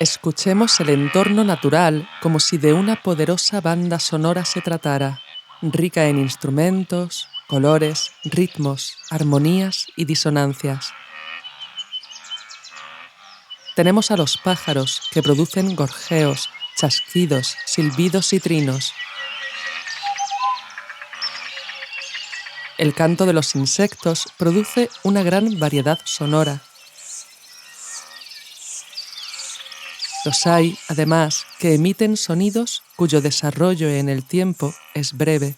Escuchemos el entorno natural como si de una poderosa banda sonora se tratara, rica en instrumentos, colores, ritmos, armonías y disonancias. Tenemos a los pájaros que producen gorjeos, chasquidos, silbidos y trinos. El canto de los insectos produce una gran variedad sonora. Los hay, además, que emiten sonidos cuyo desarrollo en el tiempo es breve.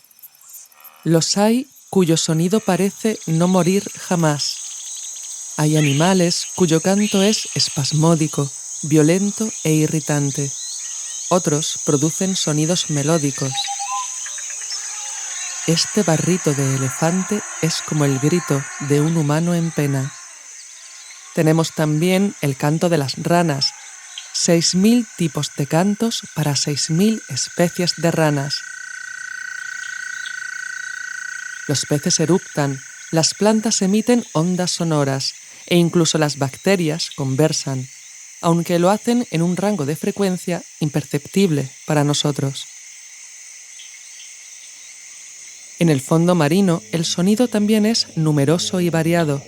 Los hay cuyo sonido parece no morir jamás. Hay animales cuyo canto es espasmódico, violento e irritante. Otros producen sonidos melódicos. Este barrito de elefante es como el grito de un humano en pena. Tenemos también el canto de las ranas, 6.000 tipos de cantos para 6.000 especies de ranas. Los peces eructan, las plantas emiten ondas sonoras e incluso las bacterias conversan, aunque lo hacen en un rango de frecuencia imperceptible para nosotros. En el fondo marino, el sonido también es numeroso y variado,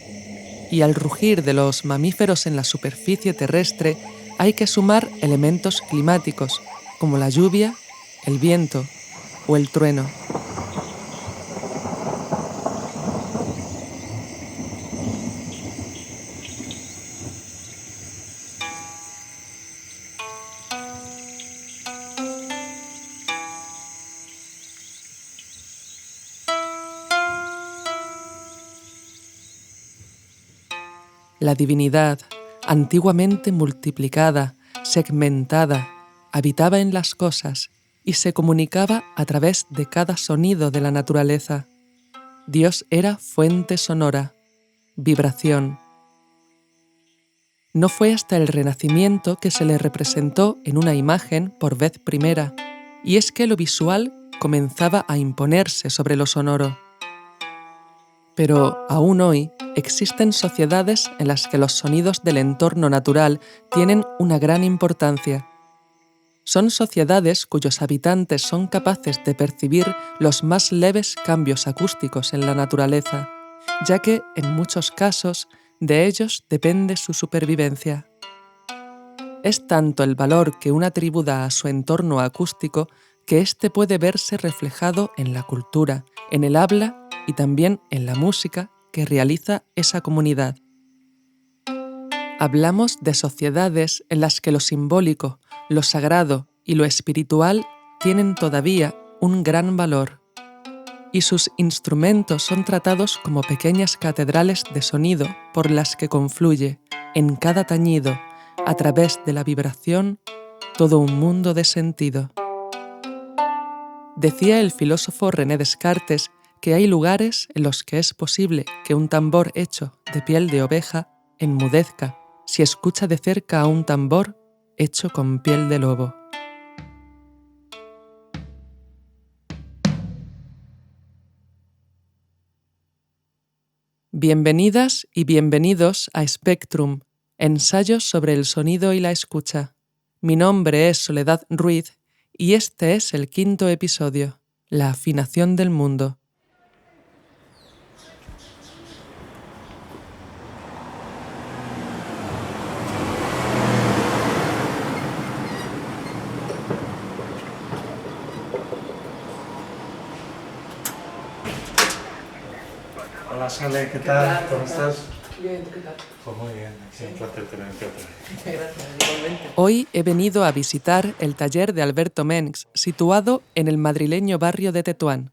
y al rugir de los mamíferos en la superficie terrestre hay que sumar elementos climáticos, como la lluvia, el viento o el trueno. La divinidad, antiguamente multiplicada, segmentada, habitaba en las cosas y se comunicaba a través de cada sonido de la naturaleza. Dios era fuente sonora, vibración. No fue hasta el Renacimiento que se le representó en una imagen por vez primera, y es que lo visual comenzaba a imponerse sobre lo sonoro. Pero aún hoy existen sociedades en las que los sonidos del entorno natural tienen una gran importancia. Son sociedades cuyos habitantes son capaces de percibir los más leves cambios acústicos en la naturaleza, ya que, en muchos casos, de ellos depende su supervivencia. Es tanto el valor que una tribu da a su entorno acústico que éste puede verse reflejado en la cultura, en el habla y también en la música que realiza esa comunidad. Hablamos de sociedades en las que lo simbólico, lo sagrado y lo espiritual tienen todavía un gran valor, y sus instrumentos son tratados como pequeñas catedrales de sonido por las que confluye, en cada tañido, a través de la vibración, todo un mundo de sentido. Decía el filósofo René Descartes que hay lugares en los que es posible que un tambor hecho de piel de oveja enmudezca si escucha de cerca a un tambor hecho con piel de lobo. Bienvenidas y bienvenidos a Spectrum, ensayos sobre el sonido y la escucha. Mi nombre es Soledad Ruiz y este es el 5º episodio, La afinación del mundo. Hola Sale, ¿qué tal? ¿Cómo estás? Bien, ¿qué tal? Pues muy bien, es un placer tenerte otra vez. Gracias, igualmente. Hoy he venido a visitar el taller de Alberto Mengs, situado en el madrileño barrio de Tetuán.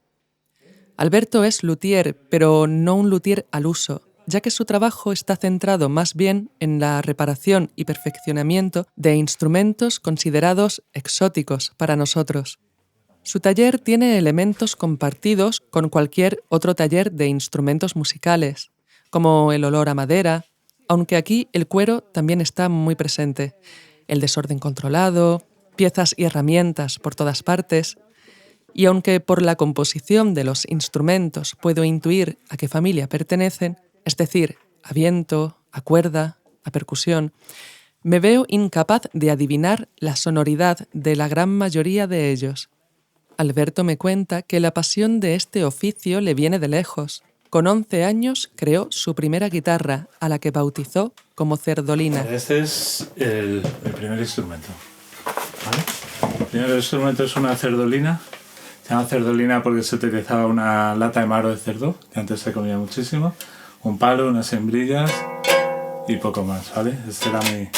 Alberto es luthier, pero no un luthier al uso, ya que su trabajo está centrado más bien en la reparación y perfeccionamiento de instrumentos considerados exóticos para nosotros. Su taller tiene elementos compartidos con cualquier otro taller de instrumentos musicales, como el olor a madera, aunque aquí el cuero también está muy presente, el desorden controlado, piezas y herramientas por todas partes, y aunque por la composición de los instrumentos puedo intuir a qué familia pertenecen, es decir, a viento, a cuerda, a percusión, Me veo incapaz de adivinar la sonoridad de la gran mayoría de ellos. Alberto me cuenta que la pasión de este oficio le viene de lejos. Con 11 años creó su primera guitarra, a la que bautizó como cerdolina. Este es el primer instrumento. ¿Vale? El primer instrumento es una cerdolina. Se llama cerdolina porque se utilizaba una lata de maro de cerdo, que antes se comía muchísimo, un palo, unas hembrillas y poco más, ¿vale? Este era mi...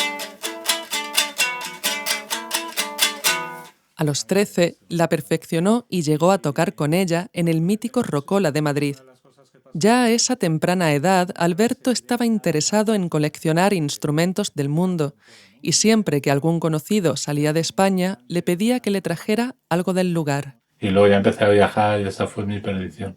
A los 13 la perfeccionó y llegó a tocar con ella en el mítico Rocola de Madrid. Ya a esa temprana edad, Alberto estaba interesado en coleccionar instrumentos del mundo y siempre que algún conocido salía de España, le pedía que le trajera algo del lugar. Y luego ya empecé a viajar y esa fue mi perdición.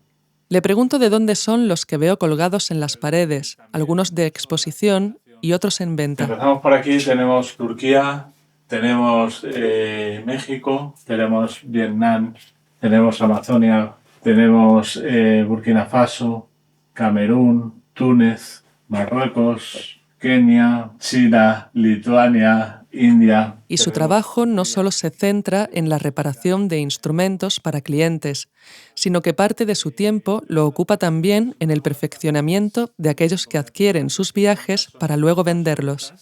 Le pregunto de dónde son los que veo colgados en las paredes, algunos de exposición y otros en venta. Empezamos por aquí, tenemos Turquía, tenemos México, tenemos Vietnam, tenemos Amazonia, tenemos Burkina Faso, Camerún, Túnez, Marruecos, Kenia, China, Lituania, India. Y su trabajo no solo se centra en la reparación de instrumentos para clientes, sino que parte de su tiempo lo ocupa también en el perfeccionamiento de aquellos que adquieren sus viajes para luego venderlos.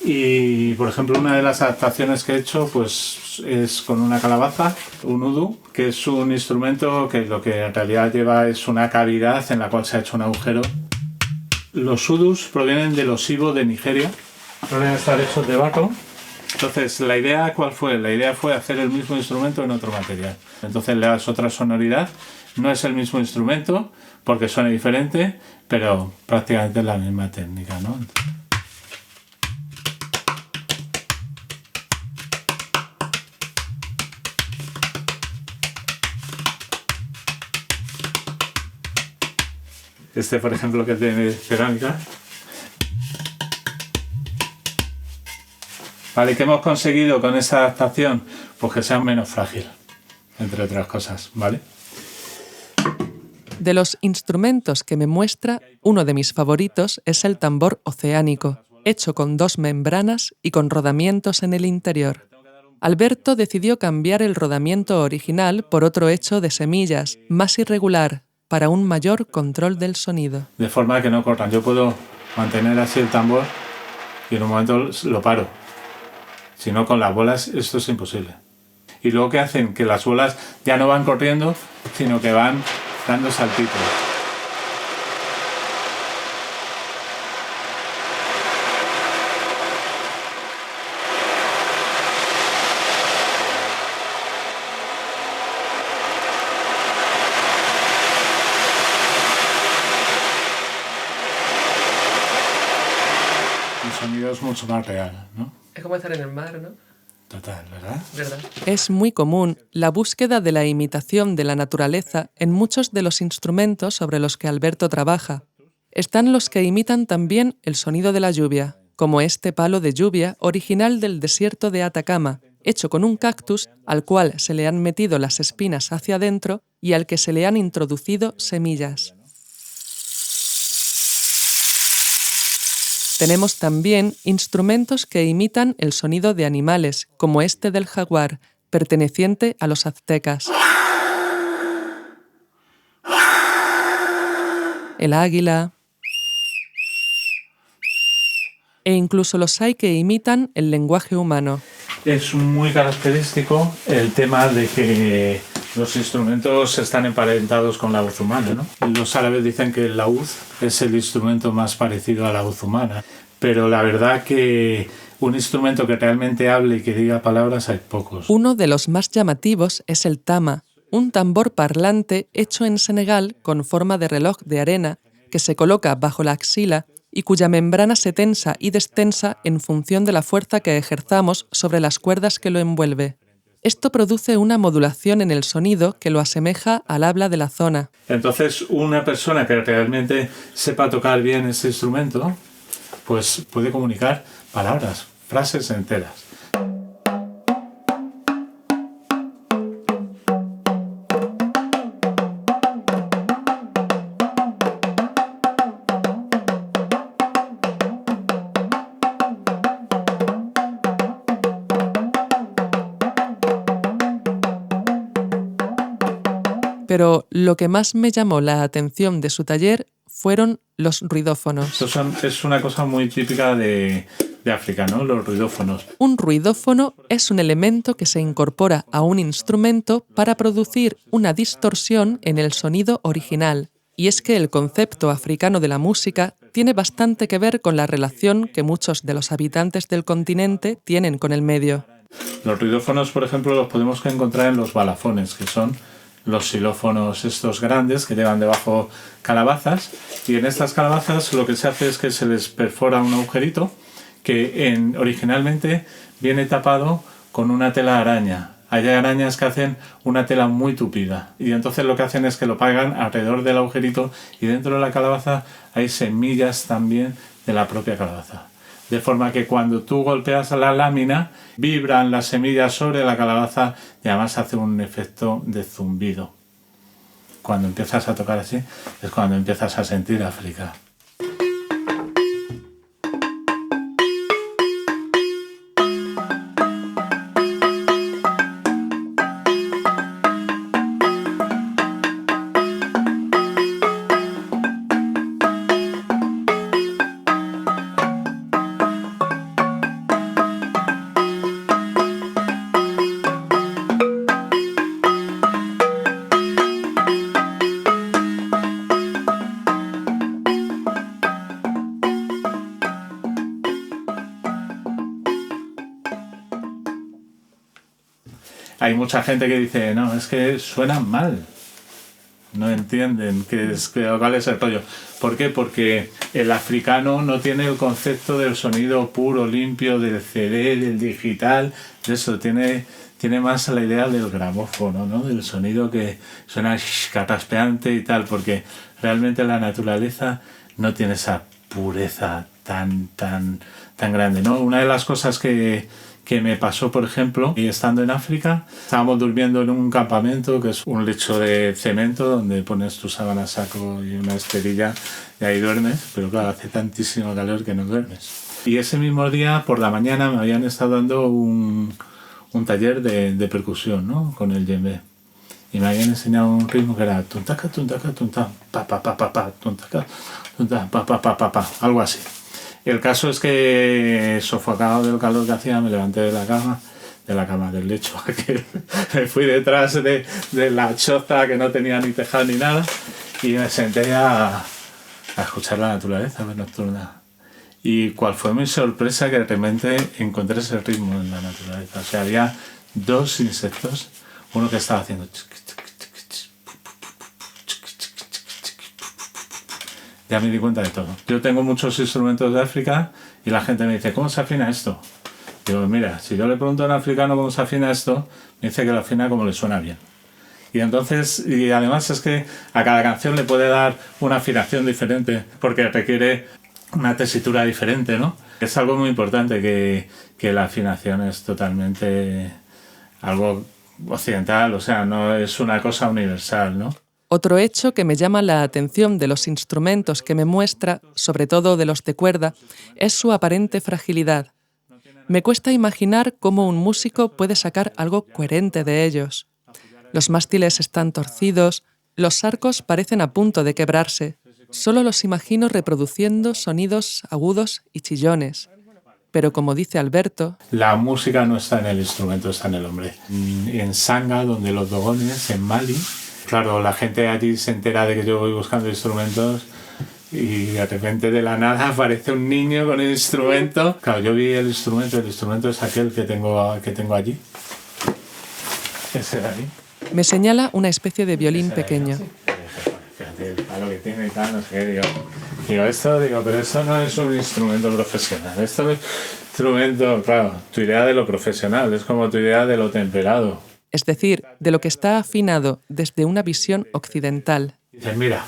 Y, por ejemplo, una de las adaptaciones que he hecho pues, es con una calabaza, un udu, que es un instrumento que lo que en realidad lleva es una cavidad en la cual se ha hecho un agujero. Los udus provienen del osivo de Nigeria, suelen estar hechos de barro. Entonces, ¿la idea cuál fue? La idea fue hacer el mismo instrumento en otro material. Entonces le das otra sonoridad, no es el mismo instrumento porque suena diferente, pero prácticamente es la misma técnica, ¿no? Este, por ejemplo, que tiene cerámica. Vale, ¿qué hemos conseguido con esta adaptación? Pues que sea menos frágil, entre otras cosas, ¿vale? De los instrumentos que me muestra, uno de mis favoritos es el tambor oceánico, hecho con 2 membranas y con rodamientos en el interior. Alberto decidió cambiar el rodamiento original por otro hecho de semillas, más irregular, para un mayor control del sonido. De forma que no cortan. Yo puedo mantener así el tambor y en un momento lo paro. Si no, con las bolas esto es imposible. Y luego que hacen que las bolas ya no van corriendo, sino que van dando saltitos. El sonido es mucho más real, ¿no? Es como estar en el mar, ¿no? Total, ¿verdad? ¿Verdad? Es muy común la búsqueda de la imitación de la naturaleza en muchos de los instrumentos sobre los que Alberto trabaja. Están los que imitan también el sonido de la lluvia, como este palo de lluvia original del desierto de Atacama, hecho con un cactus al cual se le han metido las espinas hacia adentro y al que se le han introducido semillas. Tenemos también instrumentos que imitan el sonido de animales, como este del jaguar, perteneciente a los aztecas. El águila. E incluso los hay que imitan el lenguaje humano. Es muy característico el tema de que los instrumentos están emparentados con la voz humana, ¿no? Los árabes dicen que el laúd es el instrumento más parecido a la voz humana, pero la verdad que un instrumento que realmente hable y que diga palabras hay pocos. Uno de los más llamativos es el tama, un tambor parlante hecho en Senegal con forma de reloj de arena que se coloca bajo la axila y cuya membrana se tensa y destensa en función de la fuerza que ejerzamos sobre las cuerdas que lo envuelve. Esto produce una modulación en el sonido que lo asemeja al habla de la zona. Entonces, una persona que realmente sepa tocar bien este instrumento, pues puede comunicar palabras, frases enteras. pero lo que más me llamó la atención de su taller fueron los ruidófonos. Es una cosa muy típica de África, ¿no? Los ruidófonos. Un ruidófono es un elemento que se incorpora a un instrumento para producir una distorsión en el sonido original. Y es que el concepto africano de la música tiene bastante que ver con la relación que muchos de los habitantes del continente tienen con el medio. Los ruidófonos, por ejemplo, los podemos encontrar en los balafones, que son los xilófonos estos grandes que llevan debajo calabazas, y en estas calabazas lo que se hace es que se les perfora un agujerito que originalmente viene tapado con una tela araña. Hay arañas que hacen una tela muy tupida y entonces lo que hacen es que lo pegan alrededor del agujerito y dentro de la calabaza hay semillas también de la propia calabaza. De forma que cuando tú golpeas la lámina, vibran las semillas sobre la calabaza y además hace un efecto de zumbido. Cuando empiezas a tocar así, es cuando empiezas a sentir África. Hay mucha gente que dice, no, es que suenan mal. No entienden cuál es el rollo. ¿Por qué? Porque el africano no tiene el concepto del sonido puro, limpio, del CD, del digital. De eso tiene más la idea del grabófono, ¿no? Del sonido que suena carraspeante y tal, porque realmente la naturaleza no tiene esa pureza tan grande, ¿no? Una de las cosas que me pasó, por ejemplo, y estando en África, estábamos durmiendo en un campamento que es un lecho de cemento donde pones tu sábana a saco y una esterilla y ahí duermes, pero claro, hace tantísimo calor que no duermes. Y ese mismo día, por la mañana, me habían estado dando un taller de percusión, ¿no? Con el djembe. Y me habían enseñado un ritmo que era tuntaca, tuntaca, tunta, pa, pa, pa, pa, pa, tuntaca, tunta, pa, pa, pa, pa, pa, algo así. El caso es que, sofocado del calor que hacía, me levanté de la cama, del lecho, que me fui detrás de la choza que no tenía ni tejado ni nada y me senté a escuchar la naturaleza nocturna. Y cuál fue mi sorpresa que de repente encontré ese ritmo en la naturaleza. O sea, había dos insectos, uno que estaba haciendo... Ya me di cuenta de todo. Yo tengo muchos instrumentos de África y la gente me dice, ¿cómo se afina esto? Digo, mira, si yo le pregunto a un africano cómo se afina esto, me dice que lo afina como le suena bien. Y entonces, y además es que a cada canción le puede dar una afinación diferente porque requiere una tesitura diferente, ¿no? Es algo muy importante que la afinación es totalmente algo occidental, o sea, no es una cosa universal, ¿no? Otro hecho que me llama la atención de los instrumentos que me muestra, sobre todo de los de cuerda, es su aparente fragilidad. Me cuesta imaginar cómo un músico puede sacar algo coherente de ellos. Los mástiles están torcidos, los arcos parecen a punto de quebrarse. Solo los imagino reproduciendo sonidos agudos y chillones. Pero como dice Alberto... La música no está en el instrumento, está en el hombre. En Sanga, donde los dogones, en Mali... Claro, la gente allí se entera de que yo voy buscando instrumentos y de repente de la nada aparece un niño con el instrumento. Claro, yo vi el instrumento es aquel que tengo allí. Ese de ahí. Me señala una especie de violín pequeño. Fíjate el palo que tiene y tal, no sé qué. Digo, pero esto no es un instrumento profesional. Esto es un instrumento, claro, tu idea de lo profesional, es como tu idea de lo temperado. Es decir, de lo que está afinado desde una visión occidental. Dices, mira,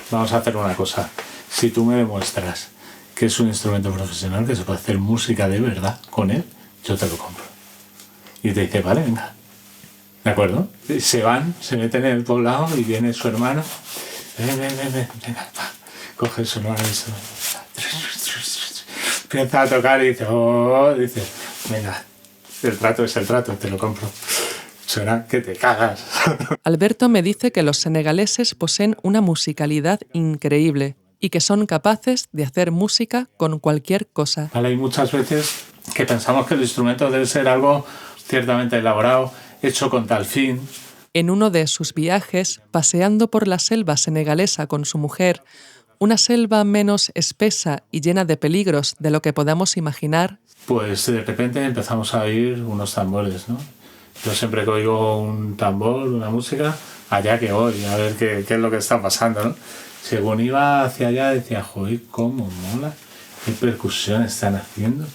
vamos a hacer una cosa. Si tú me demuestras que es un instrumento profesional, que se puede hacer música de verdad con él, yo te lo compro. Y te dice, vale, venga. ¿De acuerdo? Se van, se meten en el poblado y viene su hermano. Ven, venga, va. Coge su hermano y empieza a tocar y dice, venga, el trato es el trato, te lo compro. suena que te cagas. Alberto me dice que los senegaleses poseen una musicalidad increíble y que son capaces de hacer música con cualquier cosa. Vale, hay muchas veces que pensamos que el instrumento debe ser algo ciertamente elaborado, hecho con tal fin. En uno de sus viajes, paseando por la selva senegalesa con su mujer, una selva menos espesa y llena de peligros de lo que podamos imaginar, pues de repente empezamos a oír unos tambores, ¿no? Yo siempre que oigo un tambor, una música, allá que voy, a ver qué es lo que está pasando, ¿no? Según iba hacia allá decía, joder, cómo mola, qué percusión están haciendo,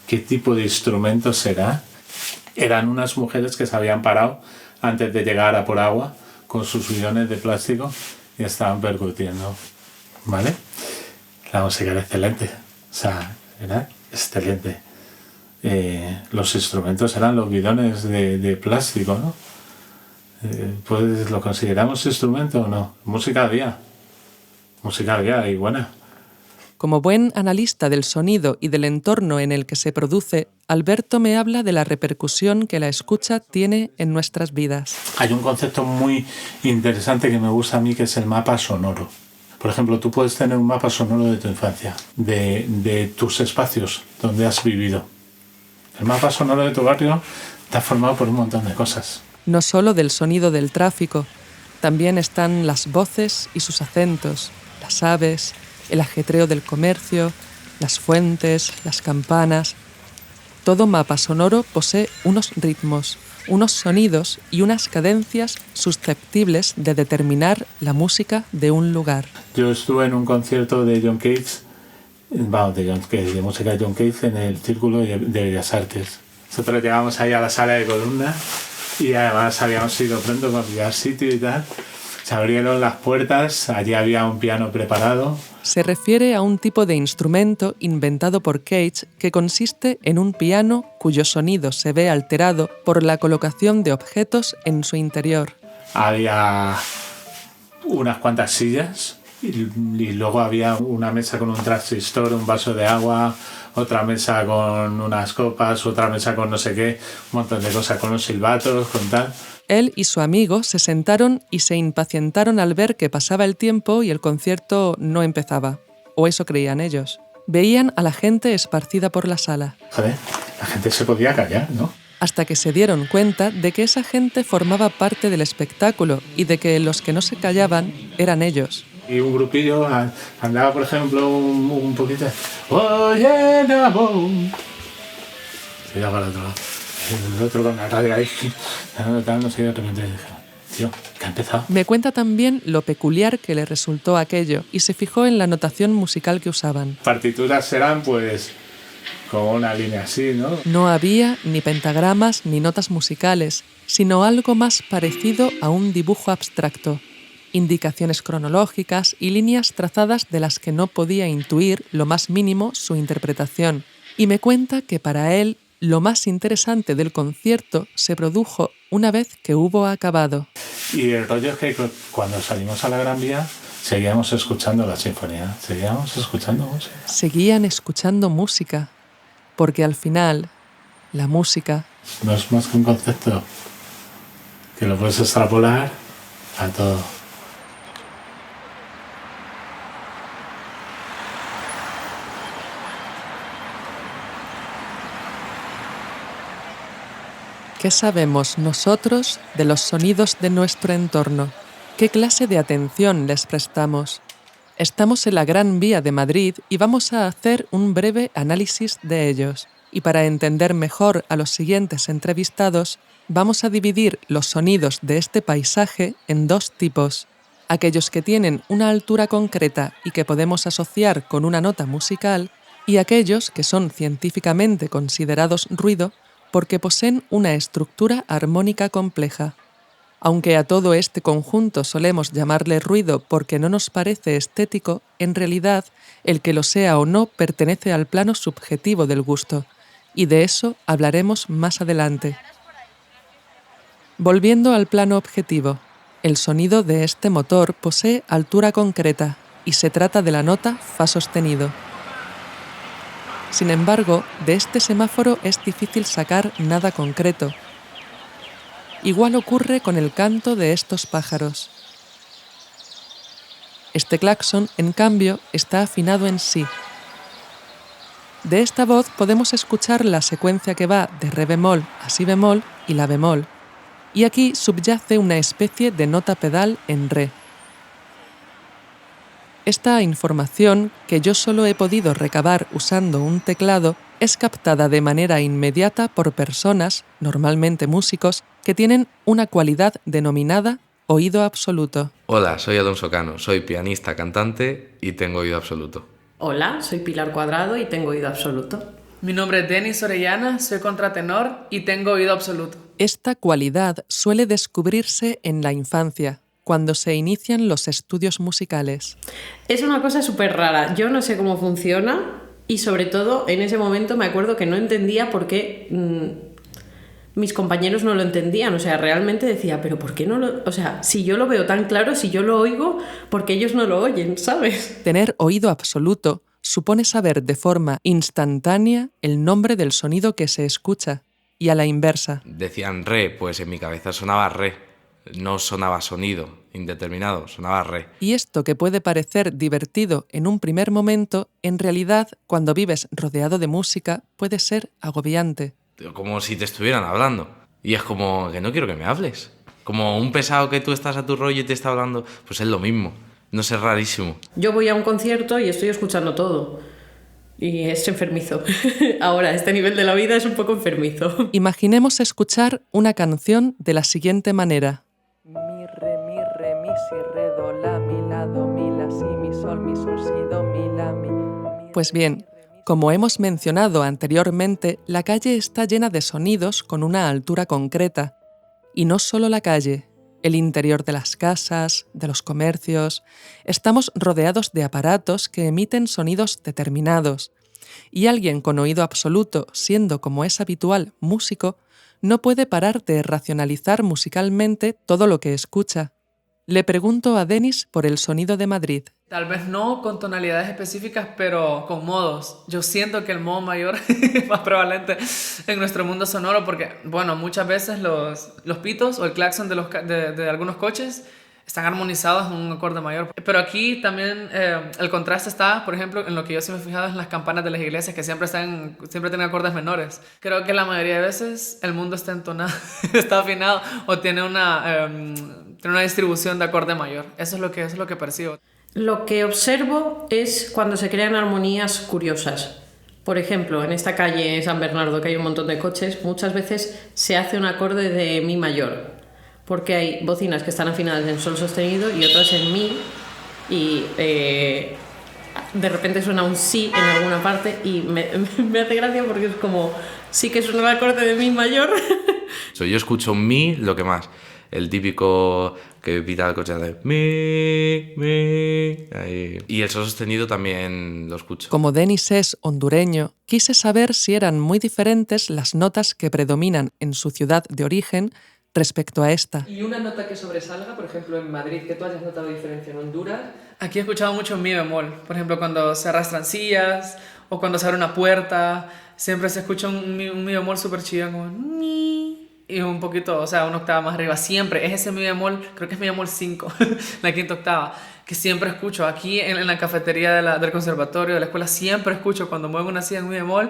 qué tipo de instrumento será. Eran unas mujeres que se habían parado antes de llegar a por agua con sus bidones de plástico y estaban percutiendo, ¿vale? La música era excelente, o sea, era excelente. Los instrumentos eran los bidones de plástico, ¿no? Pues ¿lo consideramos instrumento o no? Música había y buena. Como buen analista del sonido y del entorno en el que se produce, Alberto me habla de la repercusión que la escucha tiene en nuestras vidas. Hay un concepto muy interesante que me gusta a mí, que es el mapa sonoro. Por ejemplo, tú puedes tener un mapa sonoro de tu infancia, de tus espacios donde has vivido. El mapa sonoro de tu barrio está formado por un montón de cosas. No solo del sonido del tráfico, también están las voces y sus acentos, las aves, el ajetreo del comercio, las fuentes, las campanas. Todo mapa sonoro posee unos ritmos, unos sonidos y unas cadencias susceptibles de determinar la música de un lugar. Yo estuve en un concierto de John Cage, de música de John Cage en el Círculo de Bellas Artes. Nosotros llegamos ahí a la sala de columna y además habíamos ido pronto para pillar sitio y tal. Se abrieron las puertas, allí había un piano preparado. Se refiere a un tipo de instrumento inventado por Cage que consiste en un piano cuyo sonido se ve alterado por la colocación de objetos en su interior. Había unas cuantas sillas y luego había una mesa con un transistor, un vaso de agua, otra mesa con unas copas, otra mesa con no sé qué, un montón de cosas, con los silbatos, con tal. Él y su amigo se sentaron y se impacientaron al ver que pasaba el tiempo y el concierto no empezaba. O eso creían ellos. Veían a la gente esparcida por la sala. Joder, la gente se podía callar, ¿no? Hasta que se dieron cuenta de que esa gente formaba parte del espectáculo y de que los que no se callaban eran ellos. Y un grupillo andaba, por ejemplo, un poquito... Oye, Nabo. Se iba para el otro lado. El otro con la radio ahí, no sé, de repente dije, tío, ¿qué ha empezado? Me cuenta también lo peculiar que le resultó aquello y se fijó en la notación musical que usaban. Partituras eran, pues, como una línea así, ¿no? No había ni pentagramas ni notas musicales, sino algo más parecido a un dibujo abstracto. Indicaciones cronológicas y líneas trazadas de las que no podía intuir lo más mínimo su interpretación. Y me cuenta que para él lo más interesante del concierto se produjo una vez que hubo acabado. Y el rollo es que cuando salimos a la Gran Vía seguíamos escuchando la sinfonía, seguíamos escuchando música. Seguían escuchando música, porque al final la música no es más que un concepto que lo puedes extrapolar a todo. ¿Qué sabemos nosotros de los sonidos de nuestro entorno? ¿Qué clase de atención les prestamos? Estamos en la Gran Vía de Madrid y vamos a hacer un breve análisis de ellos. Y para entender mejor a los siguientes entrevistados, vamos a dividir los sonidos de este paisaje en dos tipos. Aquellos que tienen una altura concreta y que podemos asociar con una nota musical, y aquellos que son científicamente considerados ruido, porque poseen una estructura armónica compleja. Aunque a todo este conjunto solemos llamarle ruido porque no nos parece estético, en realidad, el que lo sea o no pertenece al plano subjetivo del gusto, y de eso hablaremos más adelante. Volviendo al plano objetivo, el sonido de este motor posee altura concreta, y se trata de la nota fa sostenido. Sin embargo, de este semáforo es difícil sacar nada concreto. Igual ocurre con el canto de estos pájaros. Este claxon, en cambio, está afinado en si. De esta voz podemos escuchar la secuencia que va de re bemol a si bemol y la bemol, y aquí subyace una especie de nota pedal en re. Esta información, que yo solo he podido recabar usando un teclado, es captada de manera inmediata por personas, normalmente músicos, que tienen una cualidad denominada oído absoluto. Hola, soy Alonso Cano, soy pianista, cantante y tengo oído absoluto. Hola, soy Pilar Cuadrado y tengo oído absoluto. Mi nombre es Denis Orellana, soy contratenor y tengo oído absoluto. Esta cualidad suele descubrirse en la infancia, cuando se inician los estudios musicales. Es una cosa súper rara, yo no sé cómo funciona y sobre todo en ese momento me acuerdo que no entendía por qué mis compañeros no lo entendían, o sea, realmente decía, pero ¿por qué no lo...? O sea, si yo lo veo tan claro, si yo lo oigo, ¿por qué ellos no lo oyen, sabes? Tener oído absoluto supone saber de forma instantánea el nombre del sonido que se escucha, y a la inversa. Decían re, pues en mi cabeza sonaba re, no sonaba sonido indeterminado, sonaba re. Y esto que puede parecer divertido en un primer momento, en realidad, cuando vives rodeado de música, puede ser agobiante. Como si te estuvieran hablando. Y es como que no quiero que me hables. Como un pesado que tú estás a tu rollo y te está hablando, pues es lo mismo. No sé, es rarísimo. Yo voy a un concierto y estoy escuchando todo. Y es enfermizo. Ahora, este nivel de la vida es un poco enfermizo. Imaginemos escuchar una canción de la siguiente manera. Mi, re, mi, si, re, do, la, mi, la, do, mi, la, si, mi, sol, si, do, mi, la, mi. Pues bien, como hemos mencionado anteriormente, la calle está llena de sonidos con una altura concreta. Y no solo la calle, el interior de las casas, de los comercios. Estamos rodeados de aparatos que emiten sonidos determinados. Y alguien con oído absoluto, siendo como es habitual músico, no puede parar de racionalizar musicalmente todo lo que escucha. Le pregunto a Denis por el sonido de Madrid. Tal vez no con tonalidades específicas, pero con modos. Yo siento que el modo mayor es más prevalente en nuestro mundo sonoro porque, bueno, muchas veces los pitos o el claxon de algunos coches están armonizados en un acorde mayor. Pero aquí también el contraste está, por ejemplo, en lo que yo sí me he fijado en las campanas de las iglesias, que siempre tienen acordes menores. Creo que la mayoría de veces el mundo está entonado, está afinado o tiene una distribución de acorde mayor. Eso es lo que percibo. Lo que observo es cuando se crean armonías curiosas. Por ejemplo, en esta calle San Bernardo, que hay un montón de coches, muchas veces se hace un acorde de mi mayor, porque hay bocinas que están afinadas en sol sostenido y otras en mi, y de repente suena un si en alguna parte y me hace gracia porque es como, sí que suena el acorde de mi mayor. Yo escucho mi lo que más. El típico que pita el coche de mi, ahí. Y el sol sostenido también lo escucho. Como Denis es hondureño, quise saber si eran muy diferentes las notas que predominan en su ciudad de origen respecto a esta. ¿Y una nota que sobresalga, por ejemplo, en Madrid, que tú hayas notado diferencia en Honduras? Aquí he escuchado mucho mi bemol. Por ejemplo, cuando se arrastran sillas o cuando se abre una puerta, siempre se escucha un mi bemol súper chido, como mi. Y un poquito, o sea, una octava más arriba. Siempre es ese mi bemol, creo que es mi bemol 5, la quinta octava, que siempre escucho. Aquí en la cafetería del conservatorio, de la escuela, siempre escucho cuando muevo una silla en mi bemol.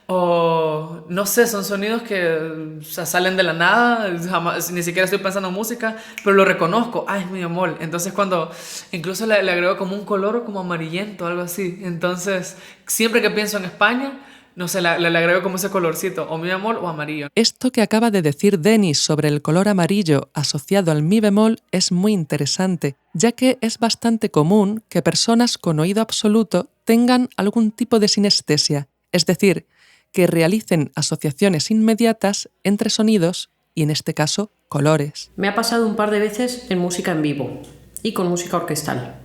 O no sé, son sonidos que salen de la nada, jamás, ni siquiera estoy pensando en música, pero lo reconozco, es mi bemol. Entonces cuando incluso le agrego como un color como amarillento, algo así. Entonces siempre que pienso en España, no sé, le agrego como ese colorcito, o mi bemol o amarillo. Esto que acaba de decir Denis sobre el color amarillo asociado al mi bemol es muy interesante, ya que es bastante común que personas con oído absoluto tengan algún tipo de sinestesia, es decir, que realicen asociaciones inmediatas entre sonidos y, en este caso, colores. Me ha pasado un par de veces en música en vivo y con música orquestal,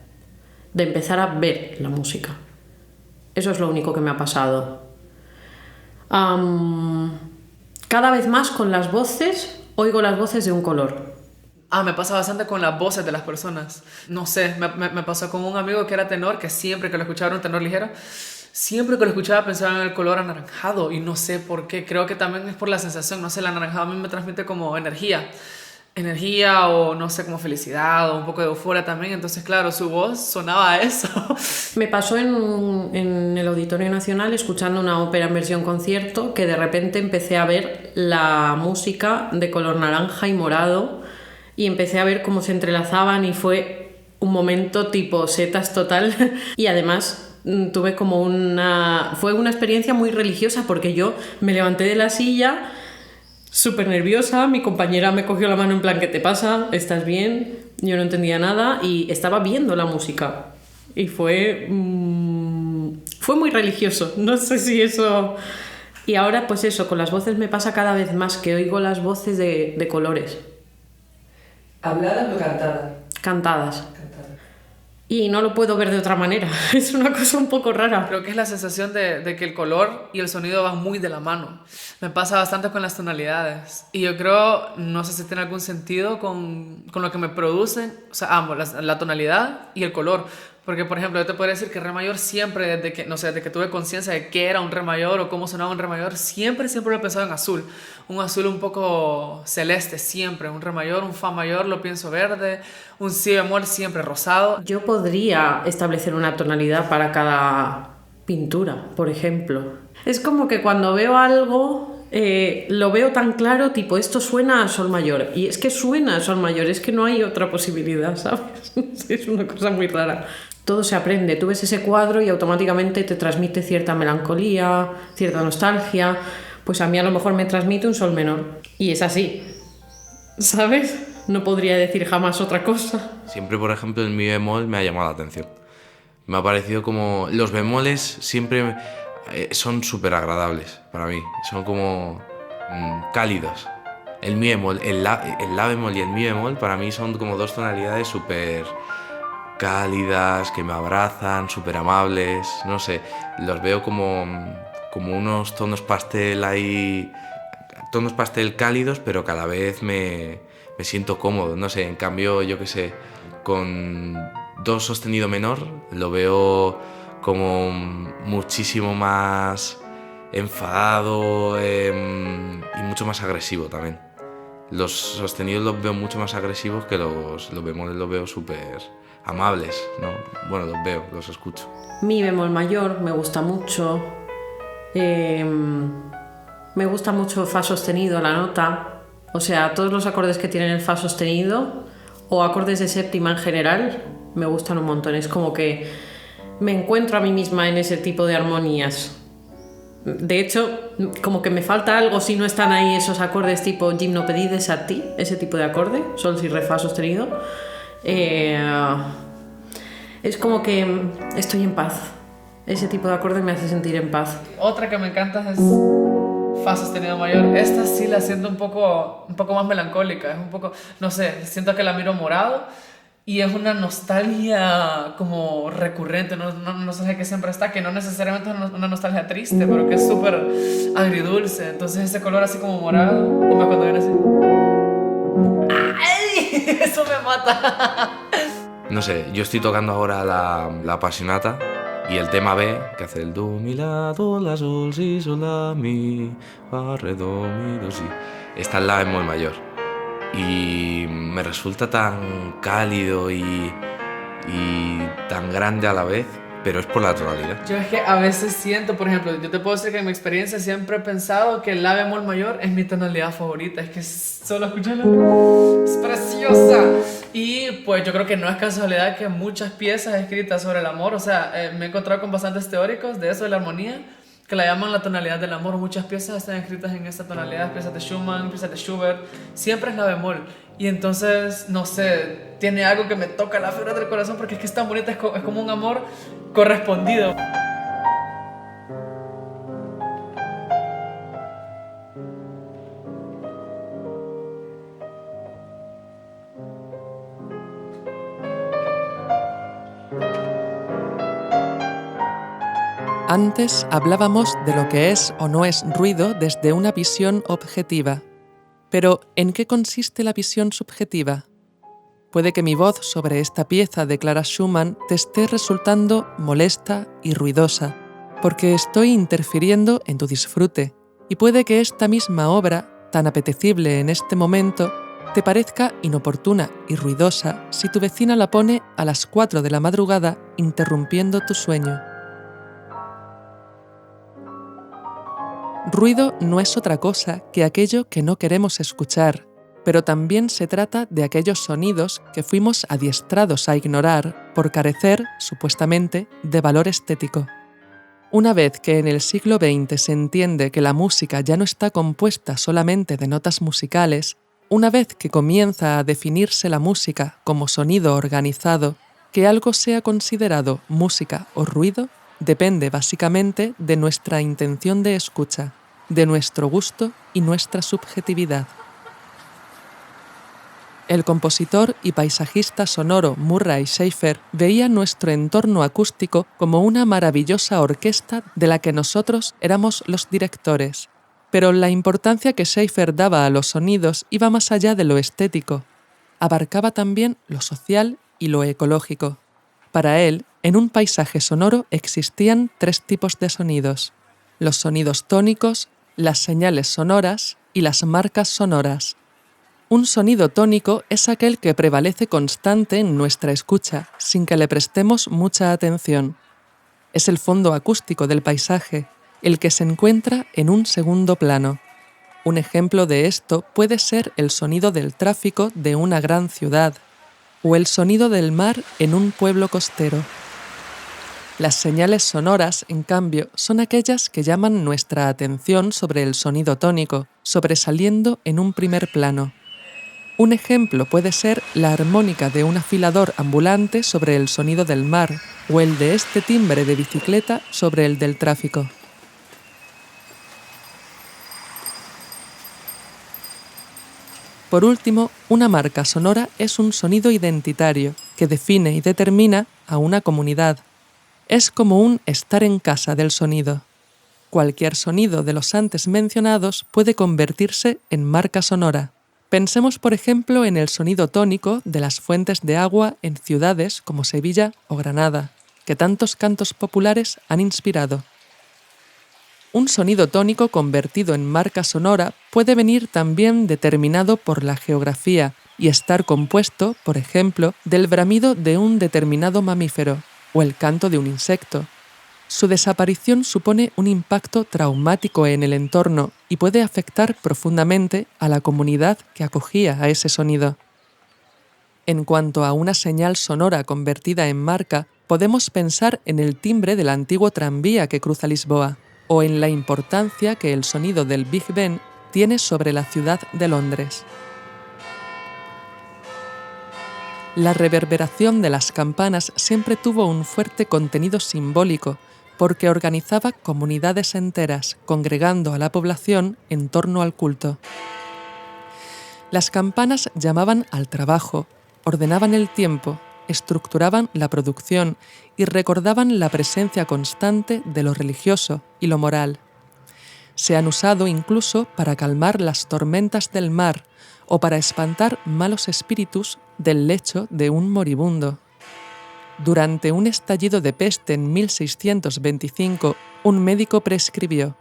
de empezar a ver la música. Eso es lo único que me ha pasado. Cada vez más con las voces, oigo las voces de un color. Me pasa bastante con las voces de las personas. No sé, me pasó con un amigo que era tenor, que siempre que lo escuchaba era un tenor ligero. siempre que lo escuchaba pensaba en el color anaranjado y no sé por qué, creo que también es por la sensación, no sé, el anaranjado a mí me transmite como energía o no sé, como felicidad o un poco de euforia también, entonces claro, su voz sonaba a eso. Me pasó en el Auditorio Nacional escuchando una ópera en versión concierto que de repente empecé a ver la música de color naranja y morado y empecé a ver cómo se entrelazaban y fue un momento tipo setas total y además tuve como fue una experiencia muy religiosa porque yo me levanté de la silla súper nerviosa, mi compañera me cogió la mano en plan, ¿qué te pasa? ¿Estás bien? Yo no entendía nada y estaba viendo la música y fue muy religioso, no sé si eso... Y ahora pues eso, con las voces me pasa cada vez más que oigo las voces de colores. ¿Habladas o cantadas? Cantadas. Y no lo puedo ver de otra manera, es una cosa un poco rara. Creo que es la sensación de que el color y el sonido van muy de la mano. Me pasa bastante con las tonalidades. Y yo creo, no sé si tiene algún sentido con lo que me producen, o sea, ambos, la tonalidad y el color. Porque, por ejemplo, yo te podría decir que re mayor siempre, desde que tuve conciencia de qué era un re mayor o cómo sonaba un re mayor, siempre lo he pensado en azul. Un azul un poco celeste, siempre. Un re mayor, un fa mayor lo pienso verde, un si bemol siempre rosado. Yo podría establecer una tonalidad para cada pintura, por ejemplo. Es como que cuando veo algo... lo veo tan claro, tipo, esto suena a sol mayor. Y es que suena a sol mayor, es que no hay otra posibilidad, ¿sabes? Es una cosa muy rara. Todo se aprende. Tú ves ese cuadro y automáticamente te transmite cierta melancolía, cierta nostalgia. Pues a mí a lo mejor me transmite un sol menor. Y es así, ¿sabes? No podría decir jamás otra cosa. Siempre, por ejemplo, el mi bemol me ha llamado la atención. Me ha parecido como... Los bemoles siempre... son súper agradables para mí, son como cálidos. El mi bemol, el la bemol y el mi bemol para mí son como dos tonalidades súper cálidas, que me abrazan, súper amables, no sé, los veo como unos tonos pastel ahí, tonos pastel cálidos, pero que a la vez me siento cómodo, no sé, en cambio, yo qué sé, con do sostenido menor lo veo como muchísimo más enfadado y mucho más agresivo también. Los sostenidos los veo mucho más agresivos que los bemoles los veo súper amables, ¿no? Bueno, los escucho. Mi bemol mayor me gusta mucho. Me gusta mucho fa sostenido, la nota. O sea, todos los acordes que tienen el fa sostenido o acordes de séptima en general me gustan un montón. Es como que me encuentro a mí misma en ese tipo de armonías. De hecho, como que me falta algo si no están ahí esos acordes tipo gimnopedides a ti, ese tipo de acorde, sol, si, re, fa sostenido. Es como que estoy en paz. Ese tipo de acorde me hace sentir en paz. Otra que me encanta es fa sostenido mayor. Esta sí la siento un poco más melancólica. Es un poco, no sé, siento que la miro morado. Y es una nostalgia como recurrente, una nostalgia que siempre está, que no necesariamente es una nostalgia triste, pero que es súper agridulce. Entonces ese color así como morado, y más cuando viene así... ¡Ay! Eso me mata. No sé, yo estoy tocando ahora la Appassionata y el tema B, que hace el do, mi, la, do, la, sol, si, sol, la, mi, fa, re, do, mi, do, si. Está en la bemol mayor. Y me resulta tan cálido y tan grande a la vez, pero es por la tonalidad. Yo es que a veces siento, por ejemplo, yo te puedo decir que en mi experiencia siempre he pensado que el la bemol mayor es mi tonalidad favorita, es que solo escucharla es preciosa. Y pues yo creo que no es casualidad que muchas piezas escritas sobre el amor, o sea, me he encontrado con bastantes teóricos de eso, de la armonía, que la llaman la tonalidad del amor. Muchas piezas están escritas en esta tonalidad, piezas de Schumann, piezas de Schubert, siempre es la bemol. Y entonces, no sé, tiene algo que me toca la fibra del corazón porque es que es tan bonita, es como un amor correspondido. Antes hablábamos de lo que es o no es ruido desde una visión objetiva. Pero, ¿en qué consiste la visión subjetiva? Puede que mi voz sobre esta pieza de Clara Schumann te esté resultando molesta y ruidosa, porque estoy interfiriendo en tu disfrute, y puede que esta misma obra, tan apetecible en este momento, te parezca inoportuna y ruidosa si tu vecina la pone a las 4 de la madrugada interrumpiendo tu sueño. Ruido no es otra cosa que aquello que no queremos escuchar, pero también se trata de aquellos sonidos que fuimos adiestrados a ignorar por carecer, supuestamente, de valor estético. Una vez que en el siglo XX se entiende que la música ya no está compuesta solamente de notas musicales, una vez que comienza a definirse la música como sonido organizado, que algo sea considerado música o ruido depende básicamente de nuestra intención de escucha, de nuestro gusto y nuestra subjetividad. El compositor y paisajista sonoro Murray Schafer veía nuestro entorno acústico como una maravillosa orquesta de la que nosotros éramos los directores. Pero la importancia que Schafer daba a los sonidos iba más allá de lo estético. Abarcaba también lo social y lo ecológico. Para él, en un paisaje sonoro existían 3 tipos de sonidos: los sonidos tónicos, las señales sonoras y las marcas sonoras. Un sonido tónico es aquel que prevalece constante en nuestra escucha, sin que le prestemos mucha atención. Es el fondo acústico del paisaje, el que se encuentra en un segundo plano. Un ejemplo de esto puede ser el sonido del tráfico de una gran ciudad, o el sonido del mar en un pueblo costero. Las señales sonoras, en cambio, son aquellas que llaman nuestra atención sobre el sonido tónico, sobresaliendo en un primer plano. Un ejemplo puede ser la armónica de un afilador ambulante sobre el sonido del mar, o el de este timbre de bicicleta sobre el del tráfico. Por último, una marca sonora es un sonido identitario que define y determina a una comunidad. Es como un estar en casa del sonido. Cualquier sonido de los antes mencionados puede convertirse en marca sonora. Pensemos, por ejemplo, en el sonido tónico de las fuentes de agua en ciudades como Sevilla o Granada, que tantos cantos populares han inspirado. Un sonido tónico convertido en marca sonora puede venir también determinado por la geografía y estar compuesto, por ejemplo, del bramido de un determinado mamífero o el canto de un insecto. Su desaparición supone un impacto traumático en el entorno y puede afectar profundamente a la comunidad que acogía a ese sonido. En cuanto a una señal sonora convertida en marca, podemos pensar en el timbre del antiguo tranvía que cruza Lisboa, o en la importancia que el sonido del Big Ben tiene sobre la ciudad de Londres. La reverberación de las campanas siempre tuvo un fuerte contenido simbólico, porque organizaba comunidades enteras, congregando a la población en torno al culto. Las campanas llamaban al trabajo, ordenaban el tiempo, estructuraban la producción y recordaban la presencia constante de lo religioso y lo moral. Se han usado incluso para calmar las tormentas del mar o para espantar malos espíritus del lecho de un moribundo. Durante un estallido de peste en 1625, un médico prescribió: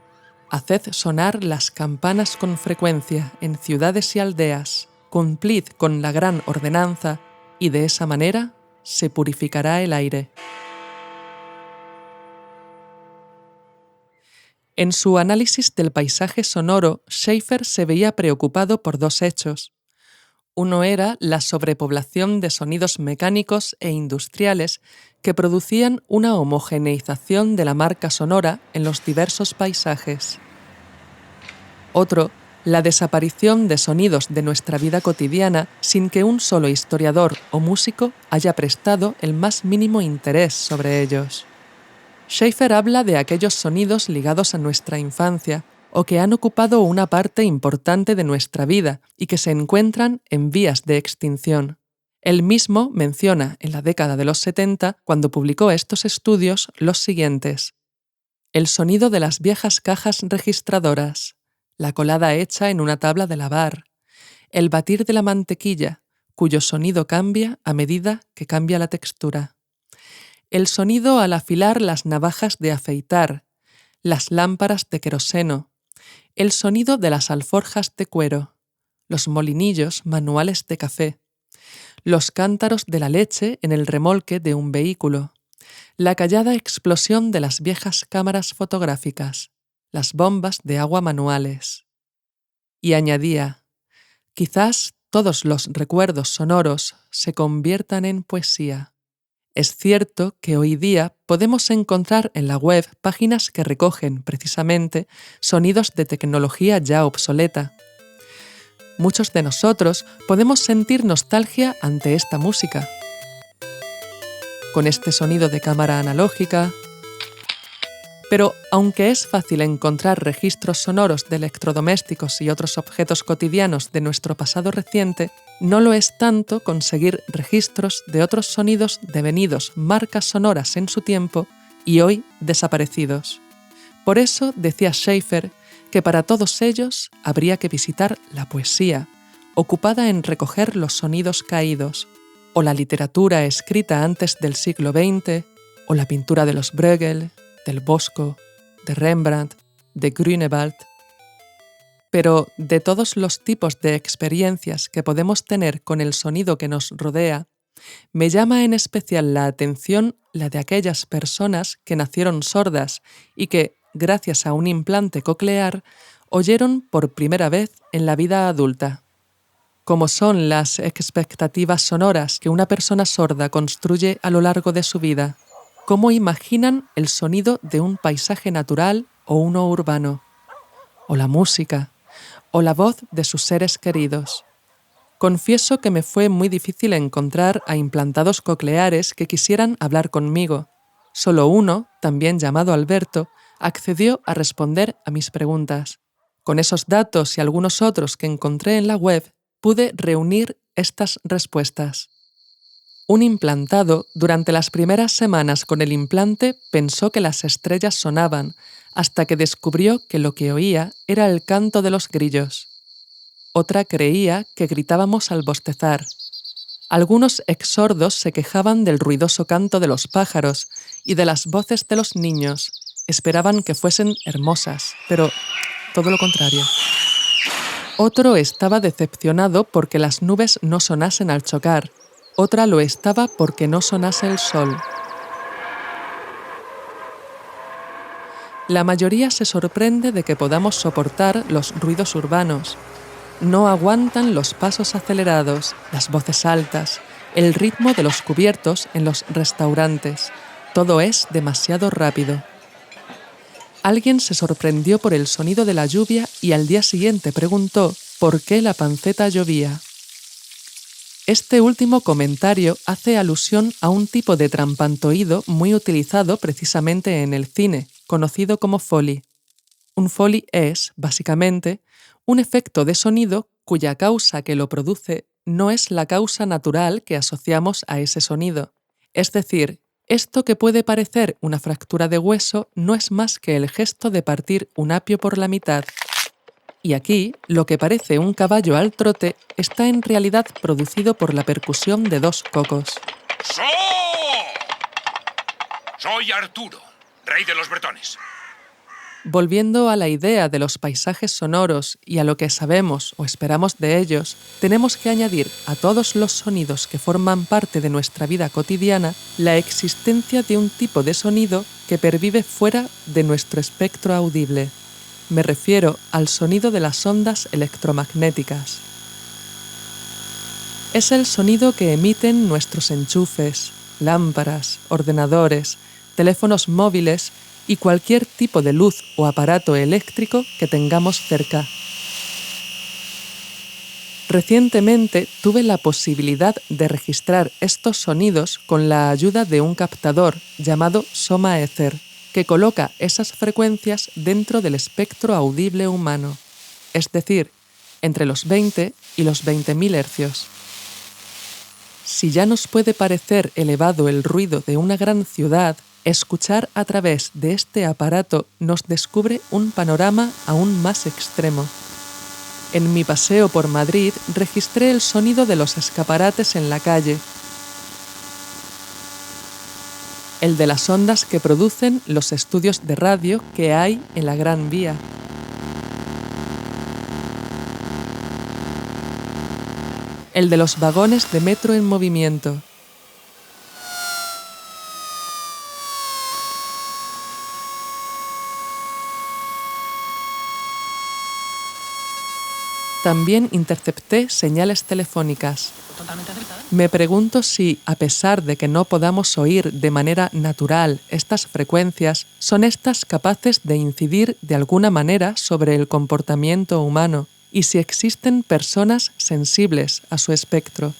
«Haced sonar las campanas con frecuencia en ciudades y aldeas, cumplid con la gran ordenanza, y de esa manera se purificará el aire». En su análisis del paisaje sonoro, Schafer se veía preocupado por 2 hechos. Uno era la sobrepoblación de sonidos mecánicos e industriales que producían una homogeneización de la marca sonora en los diversos paisajes. Otro, la desaparición de sonidos de nuestra vida cotidiana sin que un solo historiador o músico haya prestado el más mínimo interés sobre ellos. Schafer habla de aquellos sonidos ligados a nuestra infancia o que han ocupado una parte importante de nuestra vida y que se encuentran en vías de extinción. Él mismo menciona en la década de los 70, cuando publicó estos estudios, los siguientes: el sonido de las viejas cajas registradoras, la colada hecha en una tabla de lavar, el batir de la mantequilla, cuyo sonido cambia a medida que cambia la textura, el sonido al afilar las navajas de afeitar, las lámparas de queroseno, el sonido de las alforjas de cuero, los molinillos manuales de café, los cántaros de la leche en el remolque de un vehículo, la callada explosión de las viejas cámaras fotográficas, las bombas de agua manuales. Y añadía, quizás todos los recuerdos sonoros se conviertan en poesía. Es cierto que hoy día podemos encontrar en la web páginas que recogen, precisamente, sonidos de tecnología ya obsoleta. Muchos de nosotros podemos sentir nostalgia ante esta música. Con este sonido de cámara analógica. Pero aunque es fácil encontrar registros sonoros de electrodomésticos y otros objetos cotidianos de nuestro pasado reciente, no lo es tanto conseguir registros de otros sonidos devenidos marcas sonoras en su tiempo y hoy desaparecidos. Por eso decía Schaeffer que para todos ellos habría que visitar la poesía, ocupada en recoger los sonidos caídos, o la literatura escrita antes del siglo XX, o la pintura de los Bruegel, del Bosco, de Rembrandt, de Grünewald. Pero de todos los tipos de experiencias que podemos tener con el sonido que nos rodea, me llama en especial la atención la de aquellas personas que nacieron sordas y que, gracias a un implante coclear, oyeron por primera vez en la vida adulta. Como son las expectativas sonoras que una persona sorda construye a lo largo de su vida, cómo imaginan el sonido de un paisaje natural o uno urbano, o la música, o la voz de sus seres queridos. Confieso que me fue muy difícil encontrar a implantados cocleares que quisieran hablar conmigo. Solo uno, también llamado Alberto, accedió a responder a mis preguntas. Con esos datos y algunos otros que encontré en la web, pude reunir estas respuestas. Un implantado, durante las primeras semanas con el implante, pensó que las estrellas sonaban, hasta que descubrió que lo que oía era el canto de los grillos. Otra creía que gritábamos al bostezar. Algunos exsordos se quejaban del ruidoso canto de los pájaros y de las voces de los niños. Esperaban que fuesen hermosas, pero todo lo contrario. Otro estaba decepcionado porque las nubes no sonasen al chocar. Otra lo estaba porque no sonase el sol. La mayoría se sorprende de que podamos soportar los ruidos urbanos. No aguantan los pasos acelerados, las voces altas, el ritmo de los cubiertos en los restaurantes. Todo es demasiado rápido. Alguien se sorprendió por el sonido de la lluvia y al día siguiente preguntó por qué la panceta llovía. Este último comentario hace alusión a un tipo de trampantoído muy utilizado precisamente en el cine, conocido como Foley. Un Foley es, básicamente, un efecto de sonido cuya causa que lo produce no es la causa natural que asociamos a ese sonido. Es decir, esto que puede parecer una fractura de hueso no es más que el gesto de partir un apio por la mitad. Y aquí, lo que parece un caballo al trote está en realidad producido por la percusión de dos cocos. Soy Arturo, rey de los bretones. Volviendo a la idea de los paisajes sonoros y a lo que sabemos o esperamos de ellos, tenemos que añadir a todos los sonidos que forman parte de nuestra vida cotidiana la existencia de un tipo de sonido que pervive fuera de nuestro espectro audible. Me refiero al sonido de las ondas electromagnéticas. Es el sonido que emiten nuestros enchufes, lámparas, ordenadores, teléfonos móviles y cualquier tipo de luz o aparato eléctrico que tengamos cerca. Recientemente tuve la posibilidad de registrar estos sonidos con la ayuda de un captador llamado Soma Ether, que coloca esas frecuencias dentro del espectro audible humano, es decir, entre los 20 y los 20.000 hercios. Si ya nos puede parecer elevado el ruido de una gran ciudad, escuchar a través de este aparato nos descubre un panorama aún más extremo. En mi paseo por Madrid registré el sonido de los escaparates en la calle. el de las ondas que producen los estudios de radio que hay en la Gran Vía. El de los vagones de metro en movimiento. También intercepté señales telefónicas. Me pregunto si, a pesar de que no podamos oír de manera natural estas frecuencias, son estas capaces de incidir de alguna manera sobre el comportamiento humano y si existen personas sensibles a su espectro.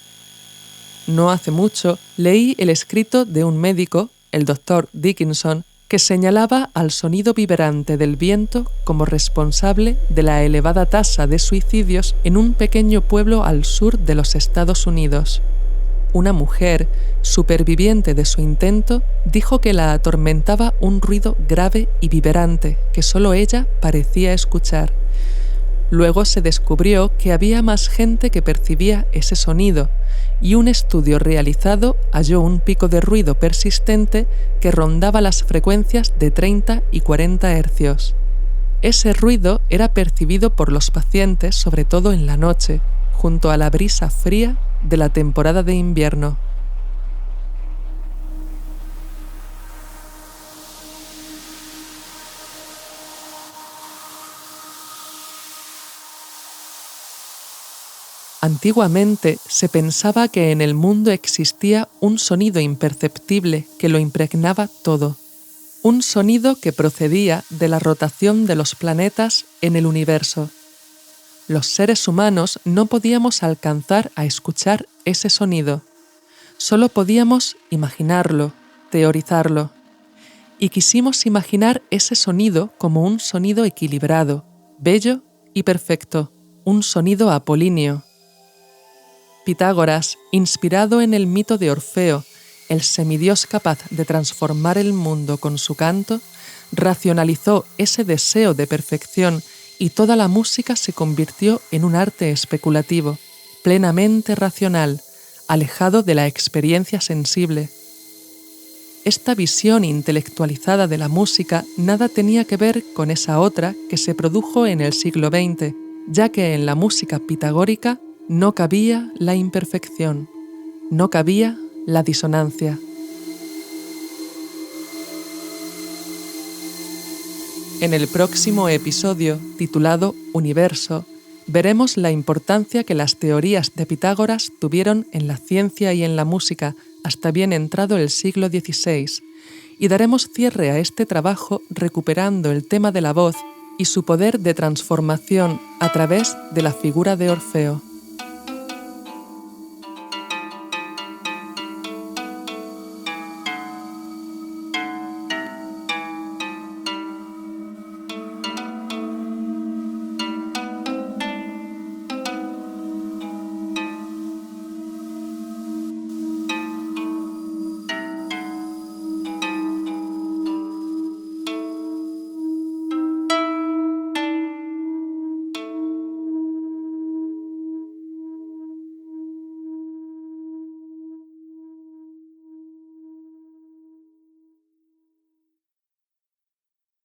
No hace mucho leí el escrito de un médico, el Dr. Dickinson, que señalaba al sonido vibrante del viento como responsable de la elevada tasa de suicidios en un pequeño pueblo al sur de los Estados Unidos. Una mujer, superviviente de su intento, dijo que la atormentaba un ruido grave y vibrante que solo ella parecía escuchar. Luego se descubrió que había más gente que percibía ese sonido, y un estudio realizado halló un pico de ruido persistente que rondaba las frecuencias de 30 y 40 hercios. Ese ruido era percibido por los pacientes sobre todo en la noche, junto a la brisa fría de la temporada de invierno. Antiguamente se pensaba que en el mundo existía un sonido imperceptible que lo impregnaba todo, un sonido que procedía de la rotación de los planetas en el universo. Los seres humanos no podíamos alcanzar a escuchar ese sonido, solo podíamos imaginarlo, teorizarlo, y quisimos imaginar ese sonido como un sonido equilibrado, bello y perfecto, un sonido apolíneo. Pitágoras, inspirado en el mito de Orfeo, el semidios capaz de transformar el mundo con su canto, racionalizó ese deseo de perfección y toda la música se convirtió en un arte especulativo, plenamente racional, alejado de la experiencia sensible. Esta visión intelectualizada de la música nada tenía que ver con esa otra que se produjo en el siglo XX, ya que en la música pitagórica no cabía la imperfección, no cabía la disonancia. En el próximo episodio, titulado Universo, veremos la importancia que las teorías de Pitágoras tuvieron en la ciencia y en la música hasta bien entrado el siglo XVI, y daremos cierre a este trabajo recuperando el tema de la voz y su poder de transformación a través de la figura de Orfeo.